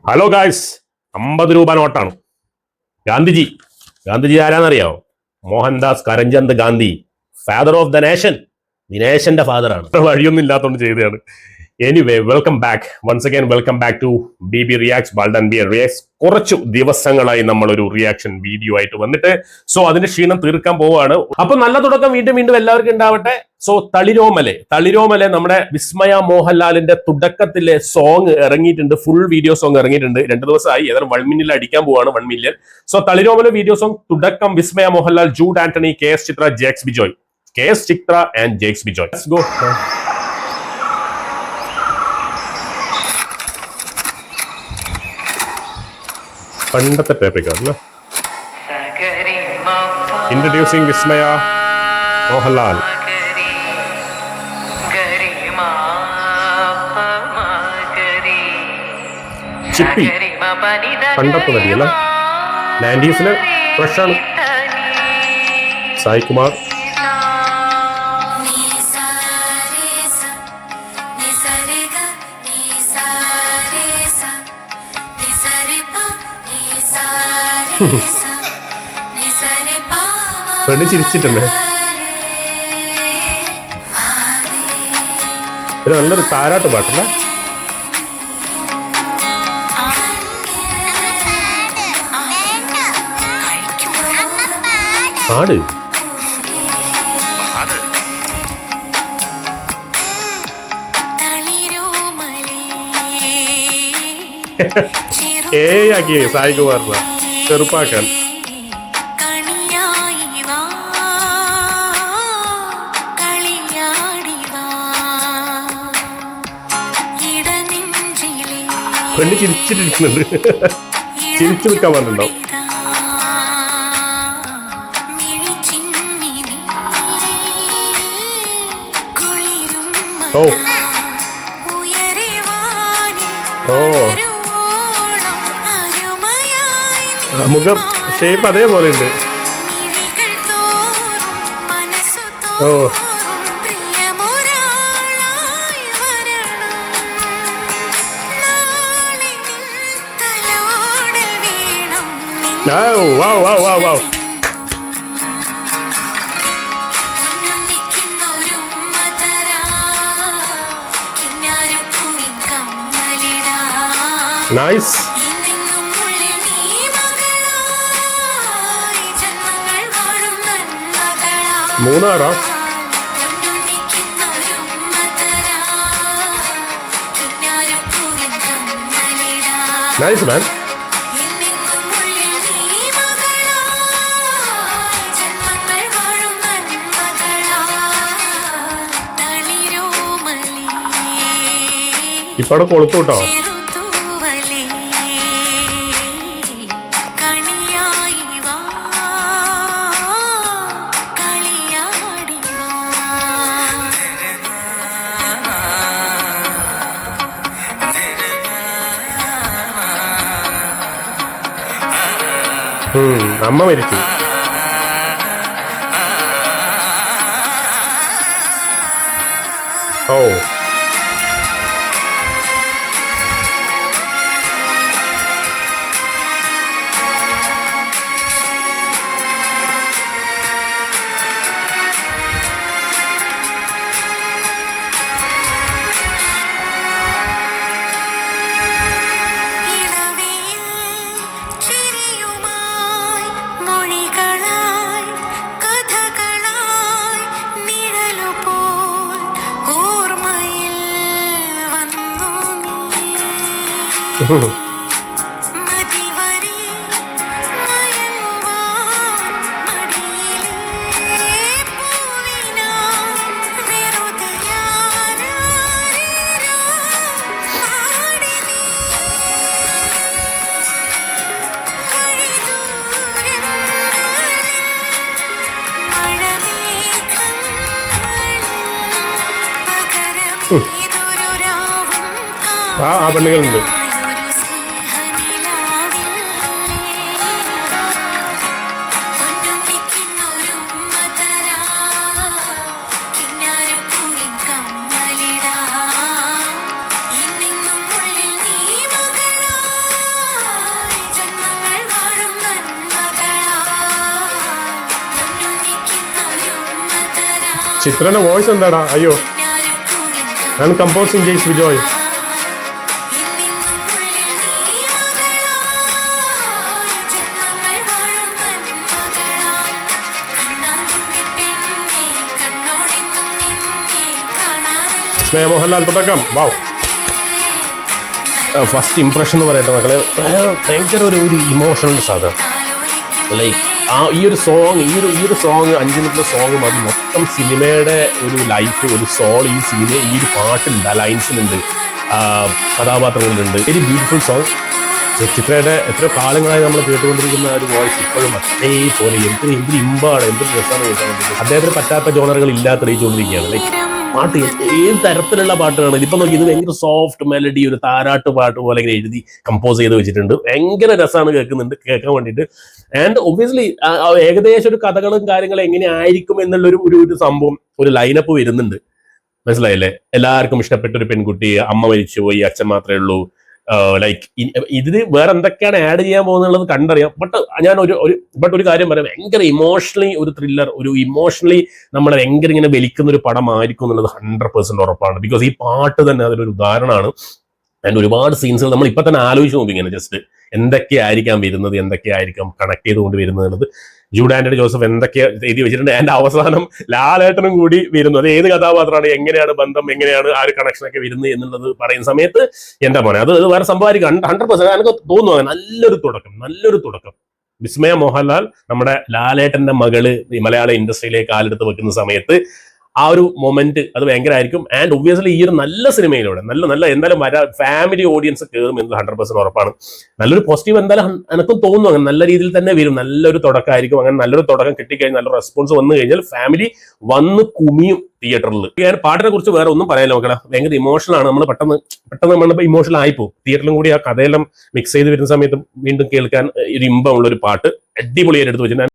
Hello guys, 50 രൂപ നോട്ടാണ്. ഗാന്ധിജി ആരാന്നറിയാവോ? Mohandas Karamchand Gandhi, father of the nation. The നേഷന്റെ ഫാദറാണ്. വഴിയൊന്നും ഇല്ലാത്തതുകൊണ്ട് ചെയ്തതാണ്. Anyway, welcome back once again. Welcome back to B reacts ബാൾഡൻ ബി റിയാക്ട്സ്. കുറച്ചു ദിവസങ്ങളായി നമ്മൾ ഒരു റിയാക്ഷൻ വീഡിയോ ആയിട്ട് വന്നിട്ട് സോ അതിന്റെ ക്ഷീണം തീർക്കാൻ പോവുകയാണ്. അപ്പൊ നല്ല തുടക്കം വീണ്ടും എല്ലാവർക്കും ഉണ്ടാവട്ടെ. സോ തളിരോമലെ നമ്മുടെ വിസ്മയ മോഹൻലാലിന്റെ തുടക്കത്തിലെ സോങ് ഇറങ്ങിയിട്ടുണ്ട്. ഫുൾ വീഡിയോ സോങ് ഇറങ്ങിയിട്ടുണ്ട്. 2 ദിവസമായി. ഏതായാലും 1 മില്യൺ അടിക്കാൻ പോവാണ്. 1 മില്യൺ. സോ തളിരോമലെ വീഡിയോ സോങ് തുടക്കം Vismaya Mohanlal, Jude Antony, KS Chithra, Jakes Bejoy. KS Chithra and Jakes Bejoy. Let's go. പണ്ടത്തെ ടേപ്പിക്കാണല്ലോ. ഇൻട്രൊഡ്യൂസിംഗ് വിസ്മയ മോഹൻലാൽ. ചിപ്പി പണ്ടത്തെ നടിയല്ല, 90s ഫ്രഷാണ്. സായികുമാർ, പെണ്ണ് ചിരിച്ചിട്ടുണ്ട്. ഒരു നല്ലൊരു താരാട്ട് പാട്ടല്ല. പാട്. ആക്കിയേ സായികുമാറിനെ ചെറുപ്പാക്കാൻ. പെണ്ണ് ചിരിച്ചിട്ടിരിക്കുന്നുണ്ട്. ചിരിച്ചു നിൽക്കാൻ പറഞ്ഞിട്ടുണ്ടാവും. ഓ ഓ മുഖം ഷേപ്പ് അതേപോലെ ഉണ്ട്. ഓ wow. Nice. മൂന്നാറാ? Nice man. ഇപ്പടെ കൊളുത്തു കേട്ടോ. അമ്മ മരിച്ചു. ഓ ആ പെണ്ണുങ്ങളുണ്ട്. ചിത്രന്റെ വോയിസ് എന്താടാ? അയ്യോ, ഞാൻ കമ്പോസിംഗ് ജെയ്സ് വിജോയ്. മോഹൻലാൽ തുടക്കം. വാവ്, ഫസ്റ്റ് ഇംപ്രഷൻ എന്ന് പറയട്ടെ മക്കളെ, ഭയങ്കര ഒരു ഇമോഷണൽ സാധനം. ലൈക്ക് ഈ ഒരു സോങ് 5 മിനിറ്റിലെ സോങ് മതി മൊത്തം സിനിമയുടെ ഒരു ലൈഫ്, ഒരു സോൾ ഈ സിനിമ, ഈ ഒരു പാട്ടിലുണ്ട്, ആ ലൈൻസിലുണ്ട്, കഥാപാത്രങ്ങളിലുണ്ട്. Very beautiful song. ചിത്രയുടെ എത്രയോ കാലങ്ങളായി നമ്മൾ കേട്ടുകൊണ്ടിരിക്കുന്ന ഒരു വോയിസ് ഇപ്പോഴും അതേപോലെ എന്തൊരു ഇമ്പാണ്, എന്തൊരു രസമാണ് കേൾക്കാൻ വേണ്ടിയിട്ട്. അദ്ദേഹത്തിന് പറ്റാത്ത ജോണറുകൾ ഇല്ലാത്തറിയിച്ചുകൊണ്ടിരിക്കുകയാണ്. ലൈക്ക് പാട്ട് ഏത് തരത്തിലുള്ള പാട്ടുകളാണ് ഇതിപ്പോൾ നോക്കി. ഇത് ഭയങ്കര സോഫ്റ്റ് മെലഡി, ഒരു താരാട്ട് പാട്ട് പോലെ ഇങ്ങനെ എഴുതി കമ്പോസ് ചെയ്ത് വെച്ചിട്ടുണ്ട്. ഭയങ്കര രസമാണ് കേൾക്കാൻ വേണ്ടിയിട്ട്. ആൻഡ് ഒബ്വിയസ്ലി ഏകദേശം ഒരു കഥകളും കാര്യങ്ങളും എങ്ങനെ ആയിരിക്കും എന്നുള്ള ഒരു സംഭവം, ഒരു ലൈനപ്പ് വരുന്നുണ്ട്. മനസ്സിലായില്ലേ? എല്ലാവർക്കും ഇഷ്ടപ്പെട്ട ഒരു പെൺകുട്ടി, അമ്മ മരിച്ചുപോയി, അച്ഛൻ മാത്രമേ ഉള്ളൂ. ലൈക്ക് ഇതിന് വേറെ എന്തൊക്കെയാണ് ആഡ് ചെയ്യാൻ പോകുന്നുള്ളത് കണ്ടറിയാം. ഞാൻ ഒരു കാര്യം പറയാം, ഭയങ്കര ഇമോഷണലി ഒരു ത്രില്ലർ, ഒരു ഇമോഷണലി നമ്മളെ ഭയങ്കര ഇങ്ങനെ വലിക്കുന്ന ഒരു പടമായിരിക്കും എന്നുള്ളത് 100% ഉറപ്പാണ്. ബിക്കോസ് ഈ പാട്ട് തന്നെ അതിലൊരു ഉദാഹരണമാണ്. ആൻഡ് ഒരുപാട് സീൻസുകൾ നമ്മൾ ഇപ്പൊ തന്നെ ആലോചിച്ച് നോക്കി ഇങ്ങനെ ജസ്റ്റ് എന്തൊക്കെയായിരിക്കാം വരുന്നത്, എന്തൊക്കെയായിരിക്കാം കണക്ട് ചെയ്തുകൊണ്ട് വരുന്നത് എന്നുള്ളത്. ജൂഡ് ആന്റണി ജോസഫ് എന്തൊക്കെ എഴുതി വെച്ചിട്ടുണ്ട്. ആൻഡ് അവസാനം ലാലേട്ടനും കൂടി വരുന്നു. അത് ഏത് കഥാപാത്രമാണ്, എങ്ങനെയാണ് ബന്ധം, എങ്ങനെയാണ് ആ ഒരു കണക്ഷനൊക്കെ വരുന്നത് എന്നുള്ളത് പറയുന്ന സമയത്ത് എന്റെ മോനെ അത് വേറെ സംഭവമായിരിക്കും. 100% എനിക്ക് തോന്നുന്നു നല്ലൊരു തുടക്കം. വിസ്മയ മോഹൻലാൽ നമ്മുടെ ലാലേട്ടന്റെ മകള് മലയാള ഇൻഡസ്ട്രിയിലേക്ക് കാലെടുത്ത് വെക്കുന്ന സമയത്ത് ആ ഒരു മൊമെന്റ് അത് ഭയങ്കരമായിരിക്കും. ആൻഡ് ഒബ്വിയസ്ലി ഈ ഒരു നല്ല സിനിമയിലൂടെ നല്ല എന്തായാലും ഫാമിലി ഓഡിയൻസ് കയറും എന്ന് 100% ഉറപ്പാണ്. നല്ലൊരു പോസിറ്റീവ് എന്തായാലും എനിക്കും തോന്നുന്നു. അങ്ങനെ നല്ല രീതിയിൽ തന്നെ വരും. നല്ലൊരു തുടക്കമായിരിക്കും. അങ്ങനെ നല്ലൊരു തുടക്കം കിട്ടിക്കഴിഞ്ഞാൽ, നല്ല റെസ്പോൺസ് വന്നു കഴിഞ്ഞാൽ ഫാമിലി വന്ന് കുമിയും തിയേറ്ററിൽ. ഞാൻ പാട്ടിനെ കുറിച്ച് വേറെ ഒന്നും പറയാൻ നോക്കണം. ഭയങ്കര ഇമോഷണൽ ആണ്. നമ്മൾ പെട്ടെന്ന് നമ്മൾ ഇമോഷണൽ ആയിപ്പോകും. തിയേറ്ററിലും കൂടി ആ കഥയെല്ലാം മിക്സ് ചെയ്ത് വരുന്ന സമയത്ത് വീണ്ടും കേൾക്കാൻ ഒരു ഇമ്പമുള്ള ഒരു പാട്ട് അടിപൊളിയായിട്ട് എടുത്ത് വെച്ചിട്ടുണ്ട്.